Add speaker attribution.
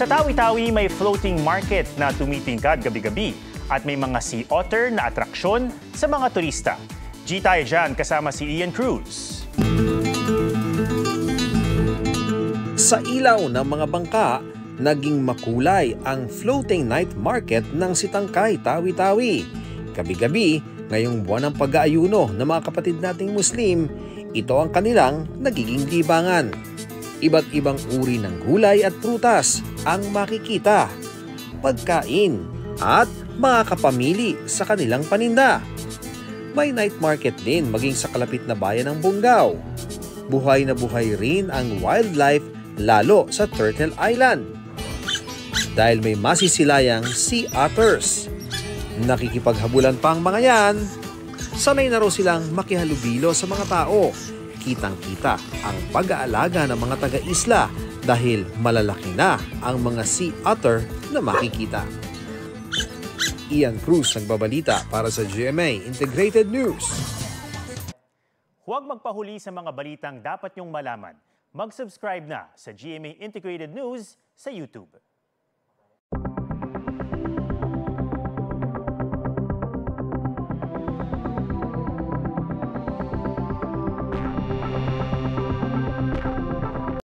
Speaker 1: Sa Tawi-Tawi may floating market na tumitingkad gabi-gabi at may mga sea otter na atraksyon sa mga turista. G tayo dyan kasama si Ian Cruz.
Speaker 2: Sa ilaw ng mga bangka, naging makulay ang floating night market ng Sitangkay, Tawi-Tawi. Gabi-gabi, ngayong buwan ng pag-aayuno ng mga kapatid nating Muslim, ito ang kanilang nagiging libangan. Iba't ibang uri ng gulay at prutas ang makikita, pagkain at mga kapamili sa kanilang paninda. May night market din maging sa kalapit na bayan ng Bungaw. Buhay na buhay rin ang wildlife lalo sa Turtle Island. Dahil may masisilayang sea otters. Nakikipaghabulan pa ang mga yan. Sanay na raw silang makihalubilo sa mga tao. Kitang-kita ang pag-aalaga ng mga taga-isla dahil malalaki na ang mga sea otter na makikita. Ian Cruz nagbabalita para sa GMA Integrated News.
Speaker 1: Huwag magpahuli sa mga balitang dapat niyong malaman. Mag-subscribe na sa GMA Integrated News sa YouTube.